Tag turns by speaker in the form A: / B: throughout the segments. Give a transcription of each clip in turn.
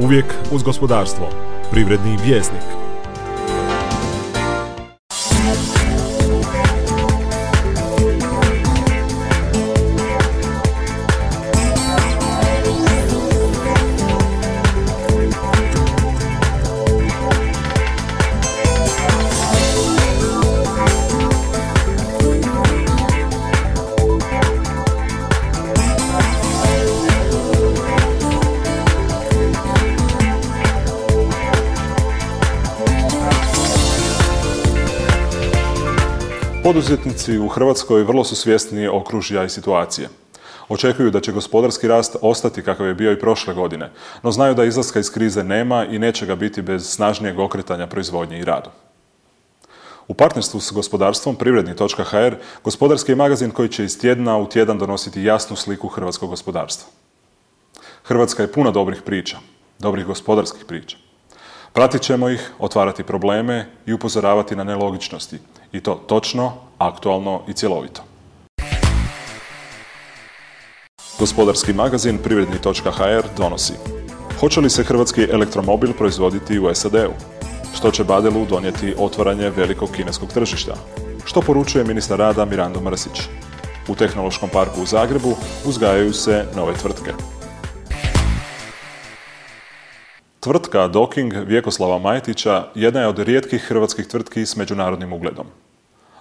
A: Uvijek uz gospodarstvo. Privredni vjesnik. Poduzetnici u Hrvatskoj vrlo su svjesni okružja i situacije. Očekuju da će gospodarski rast ostati kakav je bio i prošle godine, no znaju da izlaska iz krize nema i neće ga biti bez snažnijeg okretanja proizvodnje i radu. U partnerstvu s gospodarstvom Privredni.hr gospodarski je magazin koji će iz tjedna u tjedan donositi jasnu sliku hrvatskog gospodarstva. Hrvatska je puna dobrih priča, dobrih gospodarskih priča. Pratit ćemo ih, otvarati probleme i upozoravati na nelogičnosti. I to točno, aktualno i cjelovito. Gospodarski magazin Privredni.hr donosi: hoće li se hrvatski elektromobil proizvoditi u SAD-u? Što će Badelu donijeti otvaranje velikog kineskog tržišta? Što poručuje ministar rada Mirando Mrsić? U Tehnološkom parku u Zagrebu uzgajaju se nove tvrtke. Tvrtka Docking Vjekoslava Majetića jedna je od rijetkih hrvatskih tvrtki s međunarodnim ugledom.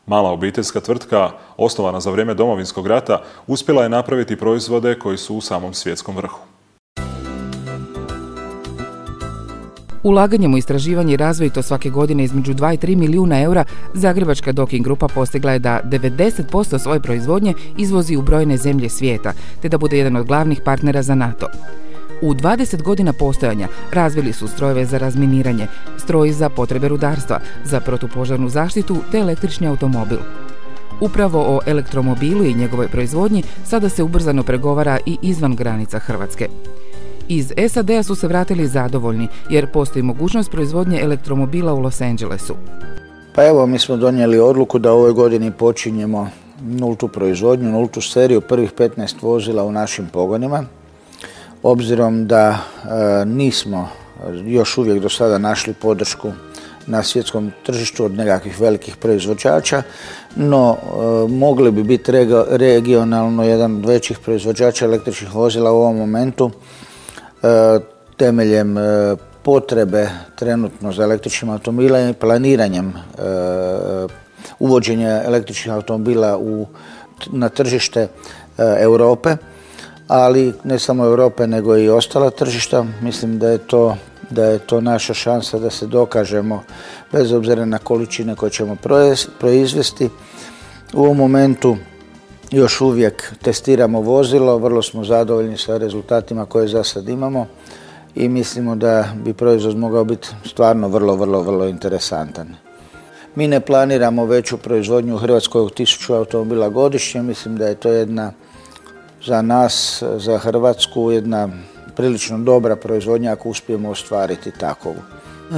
A: Mala obiteljska tvrtka, osnovana za vrijeme Domovinskog rata, uspjela je napraviti proizvode koji su u samom svjetskom vrhu.
B: Ulaganjem u istraživanje i razvoj, to svake godine između 2 i 3 milijuna eura, zagrebačka Docking grupa postigla je da 90% svoje proizvodnje izvozi u brojne zemlje svijeta, te da bude jedan od glavnih partnera za NATO. U 20 godina postojanja razvili su strojeve za razminiranje, stroj za potrebe rudarstva, za protupožarnu zaštitu te električni automobil. Upravo o elektromobilu i njegovoj proizvodnji sada se ubrzano pregovara i izvan granica Hrvatske. Iz SAD-a su se vratili zadovoljni jer postoji mogućnost proizvodnje elektromobila u Los Angelesu.
C: Pa evo, mi smo donijeli odluku da u ovoj godini počinjemo nultu proizvodnju, nultu seriju, prvih 15 vozila u našim pogonima. Obzirom da nismo još uvijek do sada našli podršku na svjetskom tržištu od nekakvih velikih proizvođača, no mogli bi biti regionalno jedan od većih proizvođača električnih vozila u ovom momentu temeljem potrebe trenutno za električnim automobilima i planiranjem uvođenja električnih automobila na tržište Europe, ali ne samo Europe nego i ostala tržišta. Mislim da je to naša šansa da se dokažemo bez obzira na količine koje ćemo proizvesti. U ovom momentu još uvijek testiramo vozilo, vrlo smo zadovoljni sa rezultatima koje za sad imamo i mislimo da bi proizvod mogao biti stvarno vrlo interesantan. Mi ne planiramo veću proizvodnju u Hrvatskoj od 1000 automobila godišnje. Mislim da je to jedna za nas, za Hrvatsku, jedna prilično dobra proizvodnja ako uspijemo ostvariti takovu.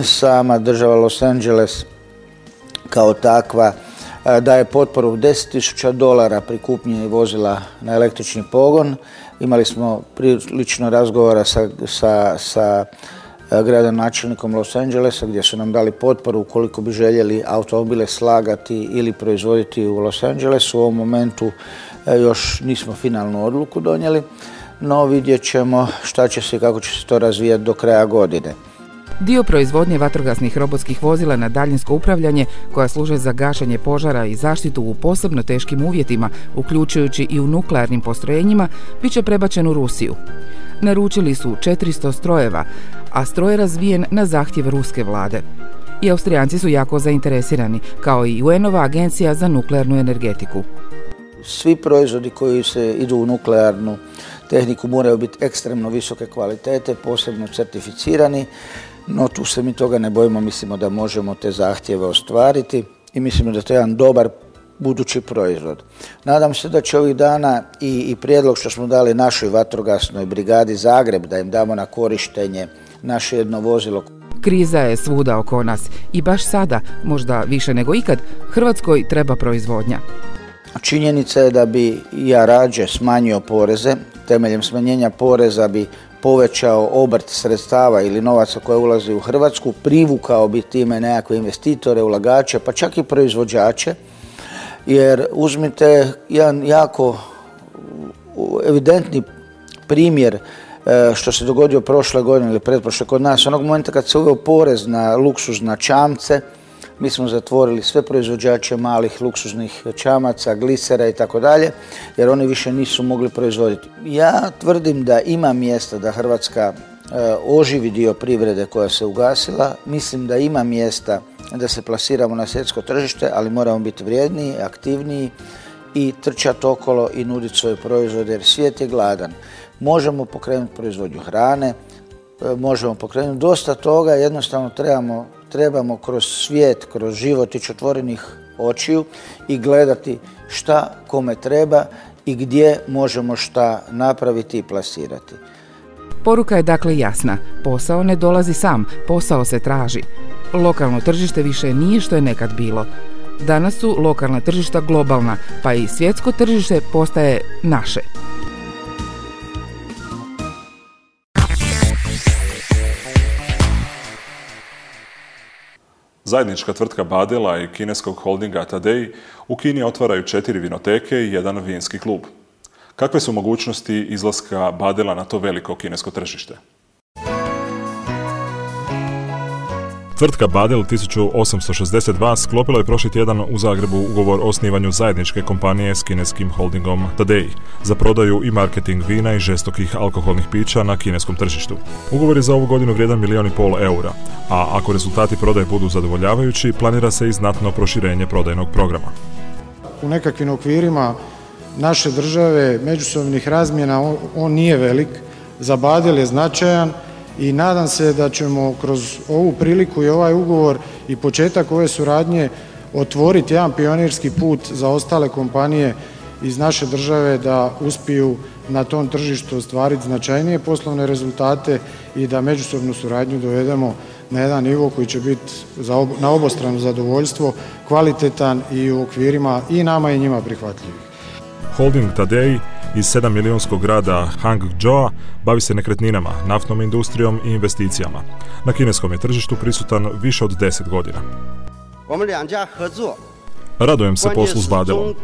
C: Sama država Los Angeles kao takva daje potporu $10.000 pri kupnji vozila na električni pogon. Imali smo prilično razgovora sa gradonačelnikom Los Angelesa gdje su nam dali potporu ukoliko bi željeli automobile slagati ili proizvoditi u Los Angelesu. U ovom momentu još nismo finalnu odluku donijeli, no vidjet ćemo šta će se i kako će se to razvijati do kraja godine.
B: Dio proizvodnje vatrogasnih robotskih vozila na daljinsko upravljanje, koja služe za gašenje požara i zaštitu u posebno teškim uvjetima, uključujući i u nuklearnim postrojenjima, bit će prebačen u Rusiju. Naručili su 400 strojeva, a stroj je razvijen na zahtjev ruske vlade. I Austrijanci su jako zainteresirani, kao i UN-ova agencija za nuklearnu energetiku.
C: Svi proizvodi koji se idu u nuklearnu tehniku moraju biti ekstremno visoke kvalitete, posebno certificirani, no tu se mi toga ne bojimo, mislimo da možemo te zahtjeve ostvariti i mislimo da je to jedan dobar budući proizvod. Nadam se da će ovih dana i prijedlog što smo dali našoj vatrogasnoj brigadi Zagreb da im damo na korištenje naše jedno vozilo.
B: Kriza je svuda oko nas i baš sada, možda više nego ikad, Hrvatskoj treba proizvodnja.
C: Činjenica je da bi ja rađe smanjio poreze. Temeljem smanjenja poreza bi povećao obrt sredstava ili novaca koje ulazi u Hrvatsku, privukao bi time nekakve investitore, ulagače, pa čak i proizvođače, jer uzmite jedan jako evidentni primjer što se dogodio prošle godine ili pretprošle kod nas, onog momenta kad se uveo porez na luksuzna čamce, mi smo zatvorili sve proizvođače malih luksuznih čamaca, glisera i tako dalje, jer oni više nisu mogli proizvoditi. Ja tvrdim da ima mjesta da Hrvatska oživi dio privrede koja se ugasila. Mislim da ima mjesta da se plasiramo na svjetsko tržište, ali moramo biti vrijedniji, aktivniji i trčati okolo i nuditi svoje proizvode, jer svijet je gladan. Možemo pokrenuti proizvodnju hrane, možemo pokrenuti dosta toga, jednostavno trebamo kroz svijet, kroz životić otvorenih očiju i gledati šta kome treba i gdje možemo šta napraviti i plasirati.
B: Poruka je dakle jasna. Posao ne dolazi sam, posao se traži. Lokalno tržište više nije što je nekad bilo. Danas su lokalna tržišta globalna, pa i svjetsko tržište postaje naše.
A: Zajednička tvrtka Badela i kineskog holdinga Tadej u Kini otvaraju 4 vinoteke i 1 vinski klub. Kakve su mogućnosti izlaska Badela na to veliko kinesko tržište? Tvrtka Badel 1862 sklopila je prošli tjedan u Zagrebu ugovor o osnivanju zajedničke kompanije s kineskim holdingom Tadej za prodaju i marketing vina i žestokih alkoholnih pića na kineskom tržištu. Ugovor je za ovu godinu vrijedan 1,5 milijuna eura, a ako rezultati prodaje budu zadovoljavajući, planira se i znatno proširenje prodajnog programa.
D: U nekakvim okvirima naše države, međusobnih razmjena, on nije velik, za Badel je značajan i nadam se da ćemo kroz ovu priliku i ovaj ugovor i početak ove suradnje otvoriti jedan pionirski put za ostale kompanije iz naše države da uspiju na tom tržištu ostvariti značajnije poslovne rezultate i da međusobnu suradnju dovedemo na jedan nivo koji će biti na obostrano zadovoljstvo, kvalitetan i u okvirima i nama i njima prihvatljiv.
A: Holding Tadej iz 7 milijunskog grada Hangzhou bavi se nekretninama, naftnom industrijom i investicijama. Na kineskom je tržištu prisutan više od 10 godina. Radujem se poslu s Badelom.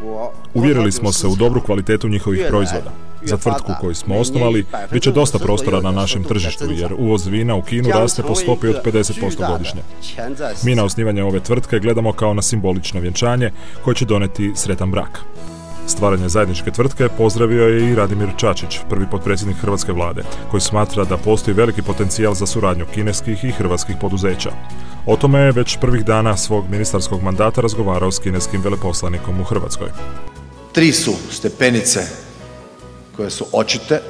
A: Uvjerili smo se u dobru kvalitetu njihovih proizvoda. Za tvrtku koju smo osnovali, bit će dosta prostora na našem tržištu, jer uvoz vina u Kinu raste po stopi od 50% godišnje. Mi na osnivanje ove tvrtke gledamo kao na simbolično vjenčanje koje će doneti sretan brak. Stvaranje zajedničke tvrtke pozdravio je i Radimir Čačić, prvi potpredsjednik hrvatske vlade, koji smatra da postoji veliki potencijal za suradnju kineskih i hrvatskih poduzeća. O tome je već prvih dana svog ministarskog mandata razgovarao s kineskim veleposlanikom u Hrvatskoj.
E: 3 su stepenice koje su očite.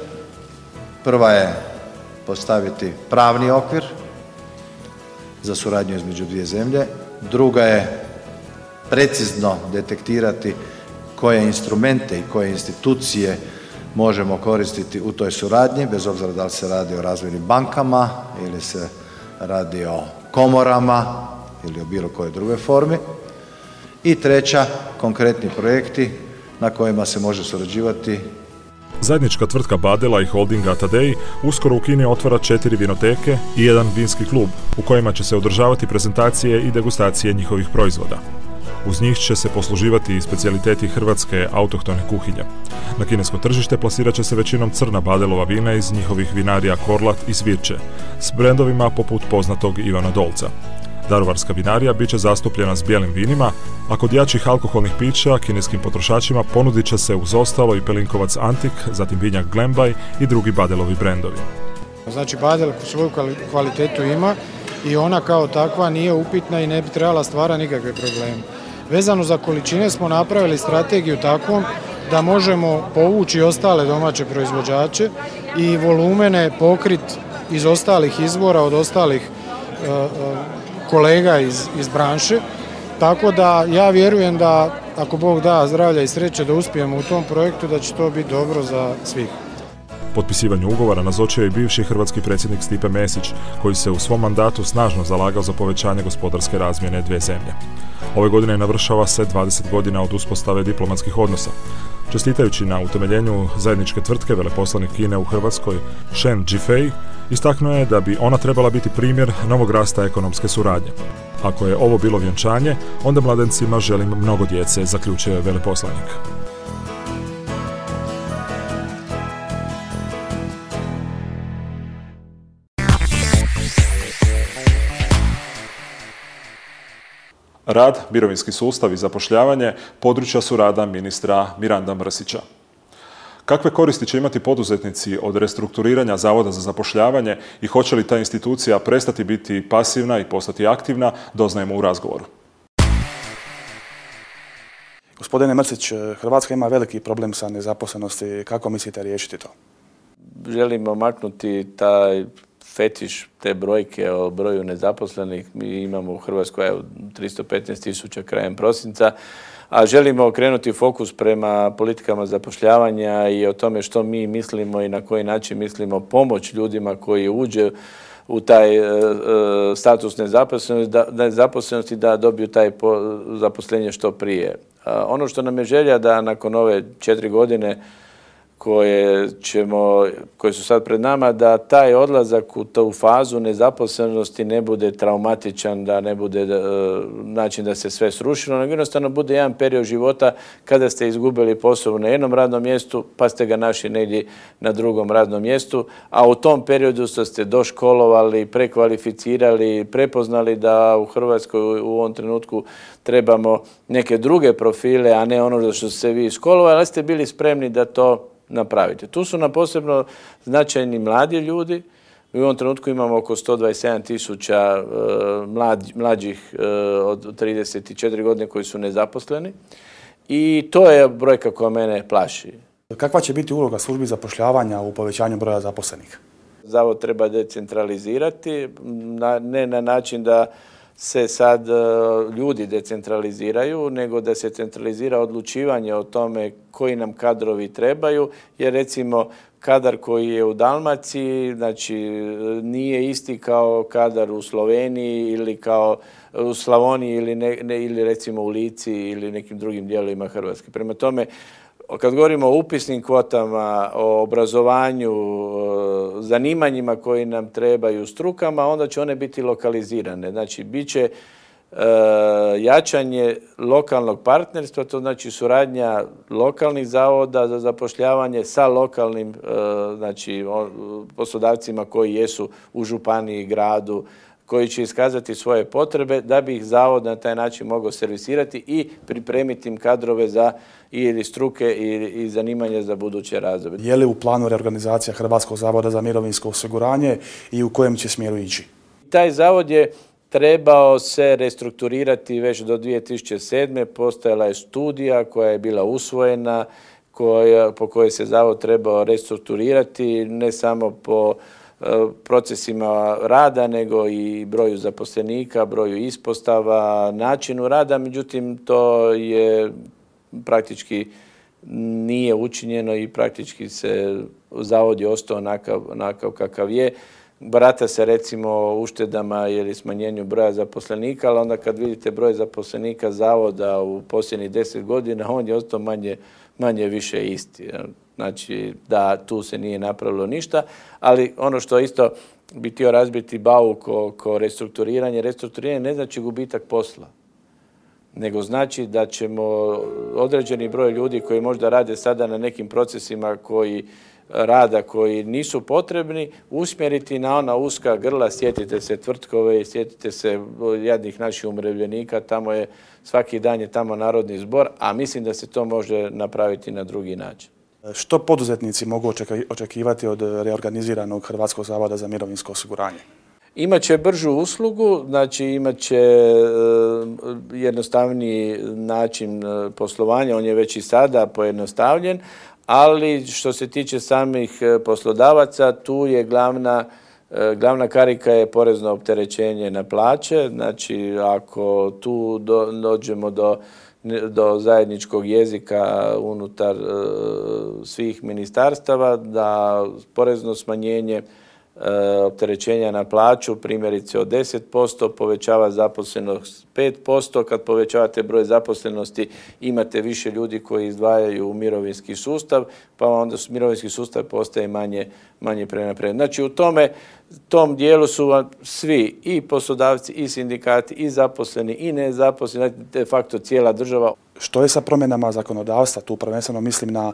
E: Prva je postaviti pravni okvir za suradnju između dvije zemlje. Druga je precizno detektirati koje instrumente i koje institucije možemo koristiti u toj suradnji, bez obzira da li se radi o razvojnim bankama ili se radi o komorama ili o bilo kojoj drugoj formi. I treća, konkretni projekti na kojima se može surađivati.
A: Zajednička tvrtka Badela i holdinga Tadej uskoro u Kini otvara 4 vinoteke i 1 vinski klub u kojima će se održavati prezentacije i degustacije njihovih proizvoda. Uz njih će se posluživati i specijaliteti hrvatske autohtone kuhinje. Na kinesko tržište plasirat će se većinom crna Badelova vina iz njihovih vinarija Korlat i Svirče, s brendovima poput poznatog Ivana Dolca. Daruvarska vinarija bit će zastupljena s bijelim vinima, a kod jačih alkoholnih pića kineskim potrošačima ponudit će se uz ostalo i Pelinkovac Antik, zatim vinjak Glembaj i drugi Badelovi brendovi.
D: Znači Badel svoju kvalitetu ima i ona kao takva nije upitna i ne bi trebala stvarati nikakve probleme. Vezano za količine smo napravili strategiju takvom da možemo povući ostale domaće proizvođače i volumene pokriti iz ostalih izvora od ostalih kolega iz branše. Tako da ja vjerujem da ako Bog da zdravlja i sreće da uspijemo u tom projektu, da će to biti dobro za svih.
A: Potpisivanju ugovora nazočio je i bivši hrvatski predsjednik Stipe Mesić, koji se u svom mandatu snažno zalagao za povećanje gospodarske razmjene dvije zemlje. Ove godine navršava se 20 godina od uspostave diplomatskih odnosa. Čestitajući na utemeljenju zajedničke tvrtke, veleposlanik Kine u Hrvatskoj Shen Jifei istaknuo je da bi ona trebala biti primjer novog rasta ekonomske suradnje. Ako je ovo bilo vjenčanje, onda mladencima želim mnogo djece, zaključio je veleposlanik. Rad, mirovinski sustav i zapošljavanje područja su rada ministra Miranda Mrsića. Kakve koristi će imati poduzetnici od restrukturiranja Zavoda za zapošljavanje i hoće li ta institucija prestati biti pasivna i postati aktivna, doznajemo u razgovoru.
F: Gospodine Mrsić, Hrvatska ima veliki problem sa nezaposlenosti. Kako mislite riješiti to?
G: Želimo maknuti taj fetiš, te brojke o broju nezaposlenih. Mi imamo u Hrvatskoj 315.000 krajem prosinca, a želimo okrenuti fokus prema politikama zapošljavanja i o tome što mi mislimo i na koji način mislimo pomoć ljudima koji uđe u taj status nezaposlenosti da dobiju taj zaposlenje što prije. Ono što nam je želja da nakon ove 4 godine koje su sad pred nama, da taj odlazak u tu fazu nezaposlenosti ne bude traumatičan, da ne bude način da se sve srušilo, nego jednostavno bude jedan period života kada ste izgubili posao na jednom radnom mjestu, pa ste ga našli negdje na drugom radnom mjestu, a u tom periodu ste doškolovali, prekvalificirali, prepoznali da u Hrvatskoj u ovom trenutku trebamo neke druge profile, a ne ono što ste vi školovali, ali ste bili spremni da to napravite. Tu su nam posebno značajni mladi ljudi. U ovom trenutku imamo oko 127.000 mlađih od 34 godine koji su nezaposleni i to je brojka koja mene plaši.
F: Kakva će biti uloga službi zapošljavanja u povećanju broja zaposlenih?
G: Zavod treba decentralizirati, ne na način da se sad ljudi decentraliziraju, nego da se centralizira odlučivanje o tome koji nam kadrovi trebaju, jer recimo kadar koji je u Dalmaciji, znači nije isti kao kadar u Sloveniji ili kao u Slavoniji ili recimo u Lici ili nekim drugim dijelovima Hrvatske. Prema tome, kad govorimo o upisnim kvotama, o obrazovanju, zanimanjima koji nam trebaju, strukama, onda će one biti lokalizirane. Znači, bit će jačanje lokalnog partnerstva, to znači suradnja lokalnih zavoda za zapošljavanje sa lokalnim znači, poslodavcima koji jesu u županiji, gradu, koji će iskazati svoje potrebe da bi ih zavod na taj način mogao servisirati i pripremiti im kadrove za ili struke i zanimanje za buduće razdoblje.
F: Je li u planu reorganizacija Hrvatskog zavoda za mirovinsko osiguranje i u kojem će smjeru ići?
G: Taj zavod je trebao se restrukturirati već do 2007. Postojala je studija koja je bila usvojena, po kojoj se zavod trebao restrukturirati, ne samo po procesima rada, nego i broju zaposlenika, broju ispostava, načinu rada. Međutim, to je praktički nije učinjeno i praktički se zavod je ostao onakav kakav je. Barata se recimo uštedama ili smanjenju broja zaposlenika, ali onda kad vidite broj zaposlenika zavoda u posljednjih 10 godina, on je ostao manje više isti. Znači da tu se nije napravilo ništa, ali ono što isto bi htio razbiti bauk oko restrukturiranja. Restrukturiranje ne znači gubitak posla, nego znači da ćemo određeni broj ljudi koji možda rade sada na nekim procesima koji nisu potrebni, usmjeriti na ona uska grla. Sjetite se Tvrtkove, sjetite se jadnih naših umirovljenika, tamo je svaki dan je tamo narodni zbor, a mislim da se to može napraviti na drugi način.
F: Što poduzetnici mogu očekivati od reorganiziranog Hrvatskog zavoda za mirovinsko osiguranje?
G: Imaće bržu uslugu, znači imaće jednostavniji način poslovanja, on je već i sada pojednostavljen, ali što se tiče samih poslodavaca, tu je glavna karika je porezno opterećenje na plaće. Znači ako tu dođemo do zajedničkog jezika unutar svih ministarstava, da porezno smanjenje opterećenja na plaću, primjerice od 10%, povećava zaposlenost 5%. Kad povećavate broj zaposlenosti, imate više ljudi koji izdvajaju u mirovinski sustav, pa onda mirovinski sustav postaje manje prenapredan. Znači u tom dijelu su svi, i poslodavci, i sindikati, i zaposleni, i nezaposleni, de facto cijela država.
F: Što je sa promjenama zakonodavstva? Tu prvenstveno mislim na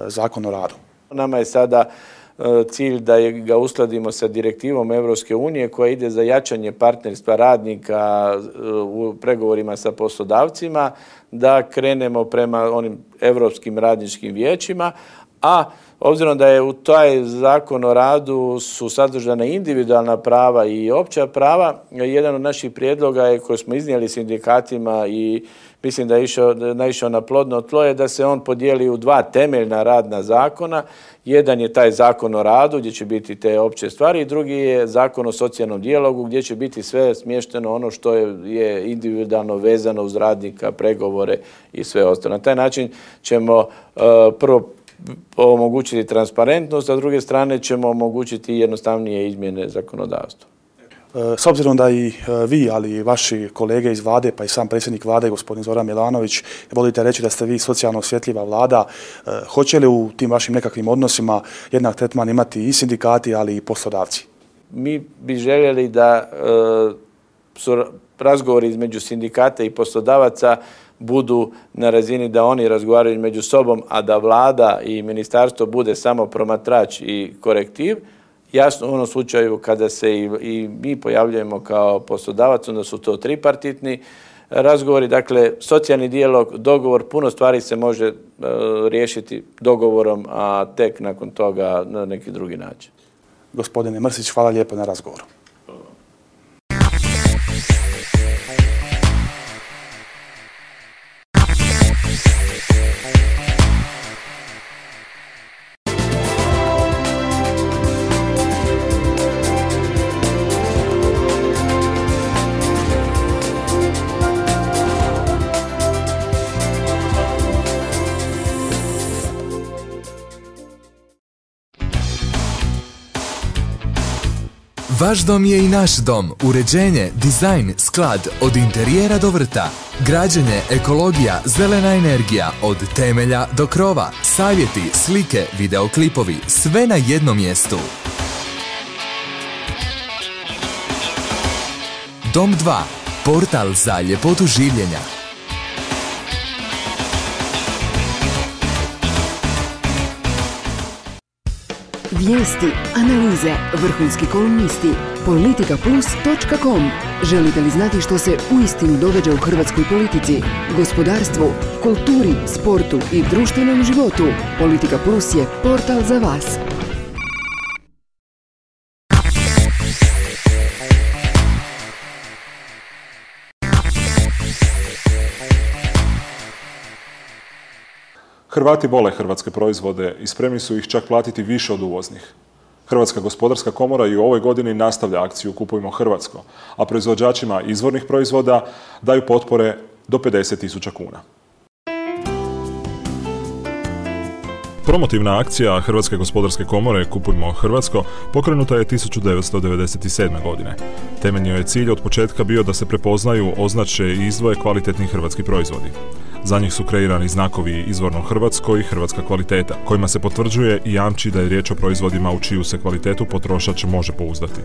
F: Zakon o radu.
G: Nama je sada cilj da ga uskladimo sa direktivom Europske unije koja ide za jačanje partnerstva radnika u pregovorima sa poslodavcima, da krenemo prema onim europskim radničkim vijećima, a obzirom da je u taj Zakon o radu su sadržana individualna prava i opća prava, jedan od naših prijedloga je koji smo iznijeli sindikatima i mislim da je naišao na plodno tlo je da se on podijeli u dva temeljna radna zakona. Jedan je taj Zakon o radu gdje će biti te opće stvari i drugi je Zakon o socijalnom dijalogu gdje će biti sve smješteno ono što je individualno vezano uz radnika, pregovore i sve ostalo. Na taj način ćemo prvo omogućiti transparentnost, a s druge strane ćemo omogućiti jednostavnije izmjene zakonodavstva.
F: S obzirom da i vi, ali i vaši kolege iz vlade, pa i sam predsjednik vlade, gospodin Zoran Milanović, volite reći da ste vi socijalno osjetljiva vlada, hoće li u tim vašim nekakvim odnosima jednak tretman imati i sindikati, ali i poslodavci?
G: Mi bi željeli da su razgovori između sindikata i poslodavaca budu na razini da oni razgovaraju među sobom, a da vlada i ministarstvo bude samo promatrač i korektiv. Jasno, u onom slučaju kada se i mi pojavljujemo kao poslodavac, onda su to tripartitni razgovori. Dakle, socijalni dijalog, dogovor, puno stvari se može riješiti dogovorom, a tek nakon toga na neki drugi način.
F: Gospodine Mrsić, hvala lijepo na razgovoru.
H: Vaš dom je i naš dom. Uređenje, dizajn, sklad, od interijera do vrta. Građenje, ekologija, zelena energija, od temelja do krova. Savjeti, slike, videoklipovi, sve na jednom mjestu. Dom 2. Portal za ljepotu življenja.
I: Vijesti, analize, vrhunski kolumnisti, politikaplus.com. Želite li znati što se uistinu događa u hrvatskoj politici, gospodarstvu, kulturi, sportu i društvenom životu? Politika Plus je portal za vas.
A: Hrvati vole hrvatske proizvode i spremni su ih čak platiti više od uvoznih. Hrvatska gospodarska komora i u ovoj godini nastavlja akciju Kupujmo hrvatsko, a proizvođačima izvornih proizvoda daju potpore do 50.000 kuna. Promotivna akcija Hrvatske gospodarske komore Kupujmo hrvatsko pokrenuta je 1997. godine. Temeljni je cilj od početka bio da se prepoznaju, označe i izdvoje kvalitetni hrvatski proizvodi. Za njih su kreirani znakovi izvorno hrvatsko i hrvatska kvaliteta, kojima se potvrđuje i jamči da je riječ o proizvodima u čiju se kvalitetu potrošač može pouzdati.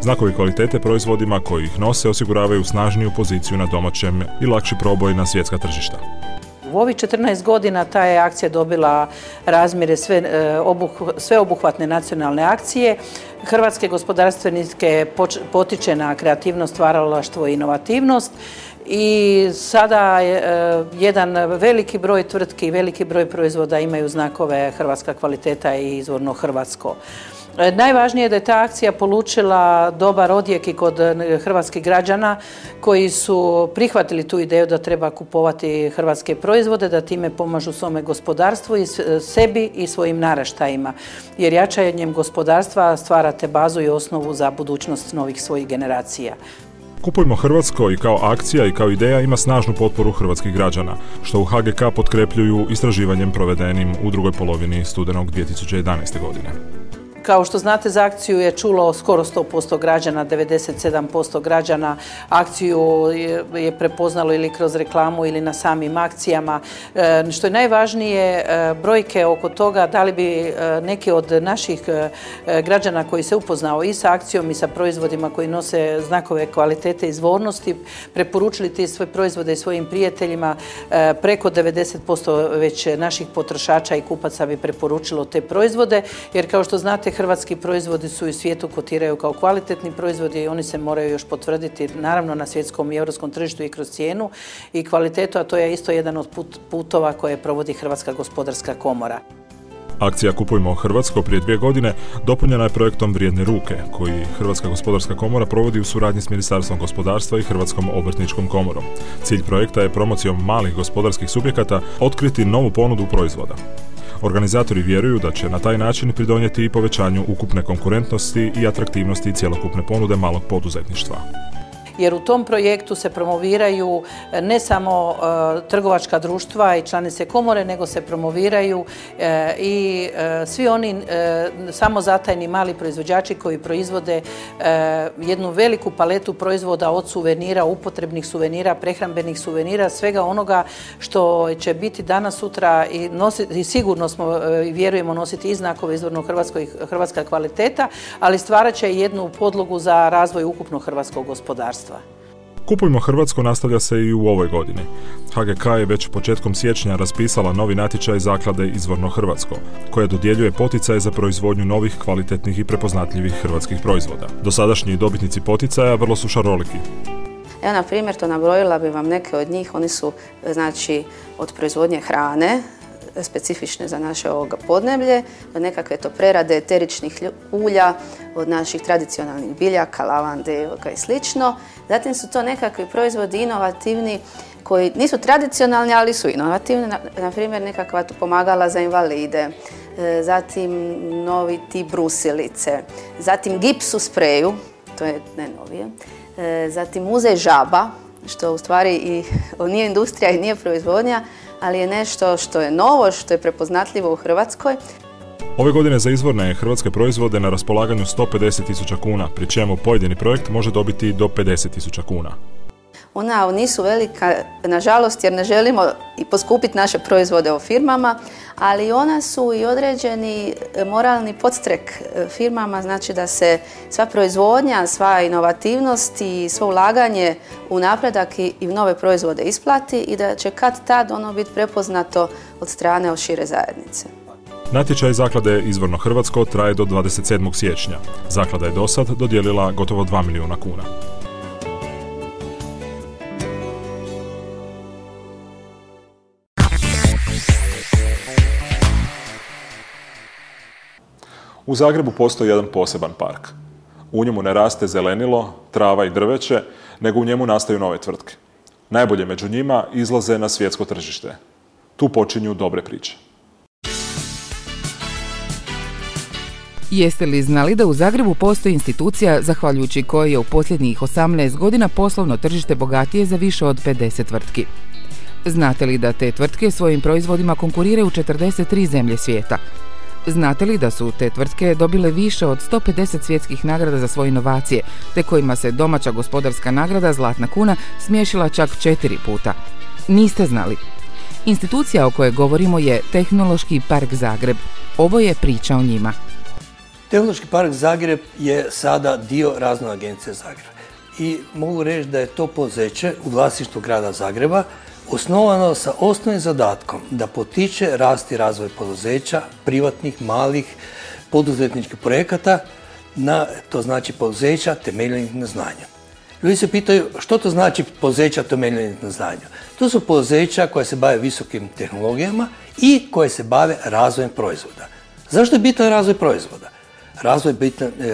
A: Znakovi kvalitete proizvodima koji ih nose osiguravaju snažniju poziciju na domaćem i lakši proboj na svjetska tržišta.
J: U ovih 14 godina ta je akcija dobila razmjere sveobuhvatne nacionalne akcije. Hrvatske gospodarstvenike potiče na kreativnost, stvaralaštvo i inovativnost. I sada jedan veliki broj tvrtki i veliki broj proizvoda imaju znakove hrvatska kvaliteta i izvorno hrvatsko. Najvažnije je da je ta akcija polučila dobar odjek i kod hrvatskih građana koji su prihvatili tu ideju da treba kupovati hrvatske proizvode, da time pomažu svome gospodarstvu i sebi i svojim naraštajima. Jer jačanjem gospodarstva stvarate bazu i osnovu za budućnost novih svojih generacija.
A: Kupujmo hrvatsko i kao akcija i kao ideja ima snažnu potporu hrvatskih građana, što u HGK potkrepljuju istraživanjem provedenim u drugoj polovini studenog 2011. godine.
J: Kao što znate, za akciju je čulo skoro 100% građana, 97% građana akciju je prepoznalo ili kroz reklamu ili na samim akcijama. Što je najvažnije, brojke oko toga da li bi neki od naših građana koji se upoznao i sa akcijom i sa proizvodima koji nose znakove kvalitete i izvornosti preporučili te svoje proizvode i svojim prijateljima. Preko 90% već naših potrošača i kupaca bi preporučilo te proizvode, jer kao što znate, hrvatski proizvodi su i svijetu kotiraju kao kvalitetni proizvodi i oni se moraju još potvrditi naravno na svjetskom i europskom tržištu i kroz cijenu i kvalitetu, a to je isto jedan od putova koje provodi Hrvatska gospodarska komora.
A: Akcija Kupujmo hrvatsko prije 2 godine dopunjena je projektom Vrijedne ruke, koji Hrvatska gospodarska komora provodi u suradnji s Ministarstvom gospodarstva i Hrvatskom obrtničkom komorom. Cilj projekta je promocijom malih gospodarskih subjekata otkriti novu ponudu proizvoda. Organizatori vjeruju da će na taj način pridonijeti i povećanju ukupne konkurentnosti i atraktivnosti cjelokupne ponude malog poduzetništva.
J: Jer u tom projektu se promoviraju ne samo trgovačka društva i članice komore, nego se promoviraju i svi oni samozatajni mali proizvođači koji proizvode jednu veliku paletu proizvoda od suvenira, upotrebnih suvenira, prehrambenih suvenira, svega onoga što će biti danas, sutra i sigurno smo i vjerujemo nositi i znakove izvorno hrvatska kvaliteta, ali stvarat će jednu podlogu za razvoj ukupnog hrvatskog gospodarstva.
A: Kupujmo hrvatsko nastavlja se i u ovoj godini. HGK je već početkom siječnja raspisala novi natječaj zaklade Izvorno Hrvatsko, koja dodjeljuje poticaje za proizvodnju novih, kvalitetnih i prepoznatljivih hrvatskih proizvoda. Dosadašnji dobitnici poticaja vrlo su šaroliki.
K: Evo, na primjer, to nabrojila bi vam neke od njih. Oni su, znači, od proizvodnje hrane, specifične za naše ovoga podneblje, od nekakve to prerade eteričnih ulja, od naših tradicionalnih biljaka, lavande i slično. Zatim su to nekakvi proizvodi inovativni koji nisu tradicionalni, ali su inovativni. Na primjer, nekakva pomagala za invalide, zatim novi tip brusilice, zatim gips u spreju, to je najnovije, zatim muzej žaba, što u stvari i nije industrija i nije proizvodnja, ali je nešto što je novo, što je prepoznatljivo u Hrvatskoj.
A: Ove godine za izvorne hrvatske proizvode na raspolaganju 150.000 kuna, pri čemu pojedini projekt može dobiti do 50.000 kuna.
K: Ona nisu velika, nažalost, jer ne želimo i poskupiti naše proizvode o firmama, ali ona su i određeni moralni podstrek firmama, znači da se sva proizvodnja, sva inovativnost i svo ulaganje u napredak i u nove proizvode isplati i da će kad tad ono biti prepoznato od strane šire zajednice.
A: Natječaj zaklade Izvorno Hrvatsko traje do 27. siječnja. Zaklada je dosad dodijelila gotovo 2 milijuna kuna. U Zagrebu postoji jedan poseban park. U njemu ne raste zelenilo, trava i drveće, nego u njemu nastaju nove tvrtke. Najbolje među njima izlaze na svjetsko tržište. Tu počinju dobre priče.
B: Jeste li znali da u Zagrebu postoji institucija zahvaljujući kojoj je u posljednjih 18 godina poslovno tržište bogatije za više od 50 tvrtki? Znate li da te tvrtke svojim proizvodima konkuriraju u 43 zemlje svijeta? Znate li da su te tvrtke dobile više od 150 svjetskih nagrada za svoje inovacije, te kojima se domaća gospodarska nagrada Zlatna kuna smješila čak 4 puta? Niste znali. Institucija o kojoj govorimo je Tehnološki park Zagreb. Ovo je priča o njima.
L: Tehnološki park Zagreb je sada dio Razvojne agencije Zagreb. I mogu reći da je to poduzeće u vlasništvu grada Zagreba osnovano sa osnovnim zadatkom da potiče rast i razvoj poduzeća, privatnih, malih, poduzetničkih projekata, to znači poduzeća temeljenih na znanju. Ljudi se pitaju što to znači poduzeća temeljenih na znanju. To su poduzeća koja se bave visokim tehnologijama i koje se bave razvojem proizvoda. Zašto je bitan razvoj proizvoda?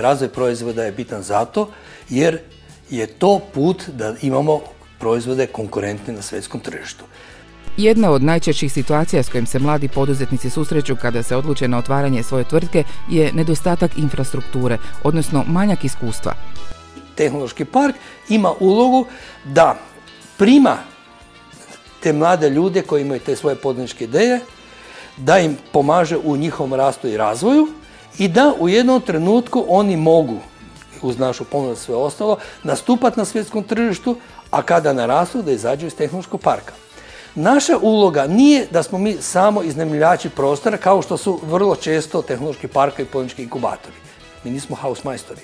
L: Razvoj proizvoda je bitan zato jer je to put da imamo proizvode konkurentne na svjetskom tržištu.
B: Jedna od najčešćih situacija s kojim se mladi poduzetnici susreću kada se odluče na otvaranje svoje tvrtke je nedostatak infrastrukture, odnosno manjak iskustva.
L: Tehnološki park ima ulogu da prima te mlade ljude koji imaju te svoje poduzetničke ideje, da im pomaže u njihovom rastu i razvoju i da u jednom trenutku oni mogu, uz našu pomoć sve ostalo, nastupati na svjetskom tržištu, a kada narastu da izađu iz tehnološkog parka. Naša uloga nije da smo mi samo iznajmljivači prostora, kao što su vrlo često tehnološki parkovi i poduzetnički inkubatori. Mi nismo hausmajstori.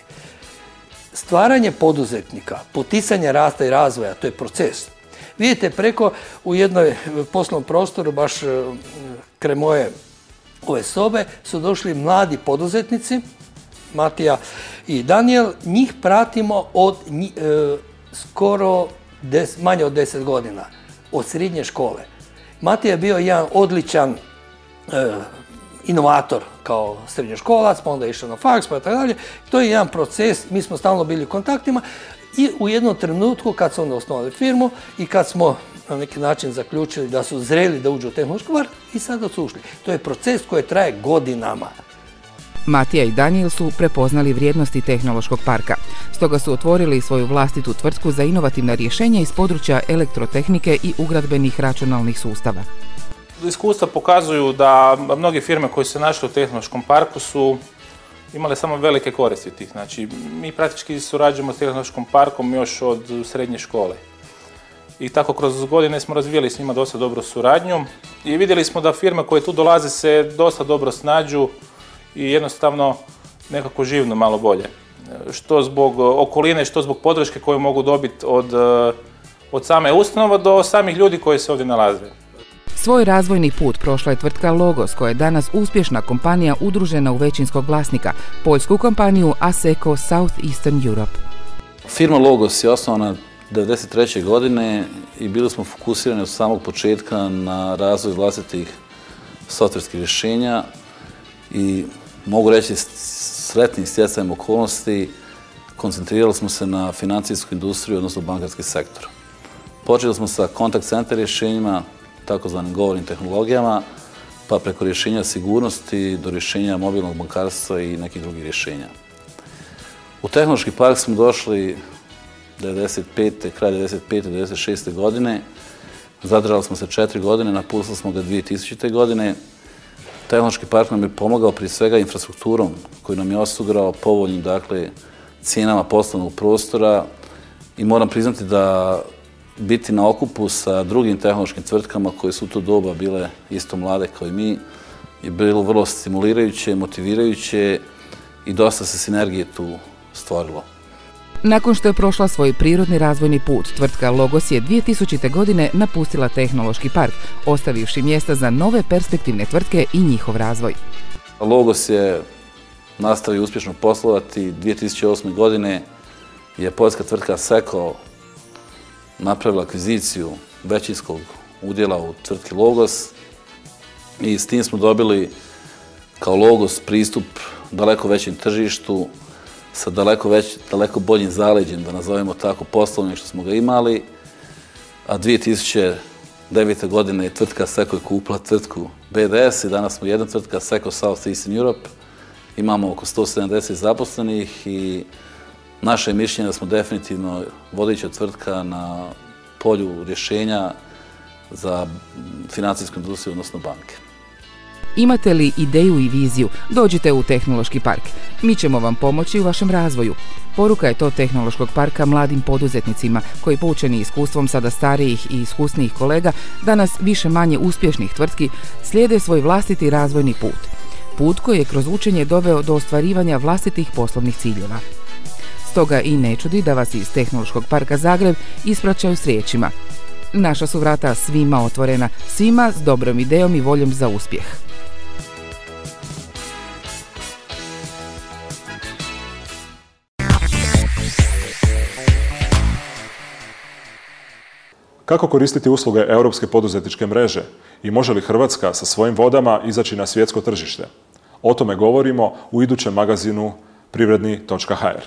L: Stvaranje poduzetnika, poticanje rasta i razvoja, to je proces. Vidite, u jednoj poslovnom prostoru, baš kraj moje ove sobe, su došli mladi poduzetnici, Matija i Daniel. Njih pratimo od skoro manje od 10 godina, od srednje škole. Matija je bio jedan odličan inovator kao srednjoškolac, pa onda je išao na faks, pa tako dalje. To je jedan proces, mi smo stalno bili u kontaktima i u jednom trenutku kad su onda osnovali firmu i kad smo na neki način zaključili da su zreli da uđu u tehnološki park i sada su ušli. To je proces koji traje godinama.
B: Matija i Daniel su prepoznali vrijednosti tehnološkog parka. Stoga su otvorili svoju vlastitu tvrtku za inovativna rješenja iz područja elektrotehnike i ugradbenih računalnih sustava.
M: Iskustva pokazuju da mnoge firme koje su se našle u tehnološkom parku su imale samo velike koristi tih. Znači, mi praktički surađujemo s tehnološkom parkom još od srednje škole. I tako kroz godine smo razvijali s njima dosta dobru suradnju i vidjeli smo da firme koje tu dolaze se dosta dobro snađu i jednostavno nekako živno malo bolje. Što zbog okoline, što zbog podrške koju mogu dobiti od same ustanova do samih ljudi koji se ovdje nalaze.
B: Svoj razvojni put prošla je tvrtka Logos, koja je danas uspješna kompanija udružena u većinskog vlasnika, poljsku kompaniju Asseco Southeastern Europe.
N: Firma Logos je osnovana 1993. godine i bili smo fokusirani od samog početka na razvoj vlastitih softverskih rješenja i mogu reći sretnim stjecajem okolnosti koncentrirali smo se na financijsku industriju, odnosno bankarski sektor. Počeli smo sa kontakt center rješenjima, takozvanim govornim tehnologijama, pa preko rješenja sigurnosti do rješenja mobilnog bankarstva i nekih drugih rješenja. U tehnološki park smo došli 95. kraj 95. 96. godine. Zadržali smo se 4 godine, napustili smo ga 2000. godine. Tehnološki park nam je pomogao prije svega infrastrukturom koji nam je osigurao povoljnim, cijenama poslovnog prostora i moram priznati da biti na okupu sa drugim tehnološkim tvrtkama koje su u to doba bile isto mlade kao i mi je bilo vrlo stimulirajuće, motivirajuće i dosta se sinergije tu stvorilo.
B: Nakon što je prošla svoj prirodni razvojni put, tvrtka Logos je 2000. godine napustila tehnološki park, ostavivši mjesta za nove perspektivne tvrtke i njihov razvoj.
N: Logos je nastavio uspješno poslovati. 2008. godine je poljska tvrtka Asseco napravila akviziciju većinskog udjela u tvrtki Logos i s tim smo dobili kao Logos pristup daleko većem tržištu sa daleko boljim zaleđem, da nazovemo tako, poslovnim što smo ga imali, a 2009. godine je tvrtka Asseco kupila tvrtku BDS i danas smo jedna tvrtka Asseco Southeastern Europe. Imamo oko 170 zaposlenih i naše je mišljenje da smo definitivno vodeća tvrtka na polju rješenja za financijsku industriju, odnosno banke.
B: Imate li ideju i viziju? Dođite u Tehnološki park. Mi ćemo vam pomoći u vašem razvoju. Poruka je to Tehnološkog parka mladim poduzetnicima koji, poučeni iskustvom sada starijih i iskusnijih kolega, danas više manje uspješnih tvrtki, slijede svoj vlastiti razvojni put. Put koji je kroz učenje doveo do ostvarivanja vlastitih poslovnih ciljeva. Stoga i ne čudi da vas iz Tehnološkog parka Zagreb ispraćaju s riječima: naša su vrata svima otvorena, svima s dobrom idejom i voljom za uspjeh.
A: Kako koristiti usluge Europske poduzetničke mreže i može li Hrvatska sa svojim vodama izaći na svjetsko tržište? O tome govorimo u idućem magazinu privredni.hr.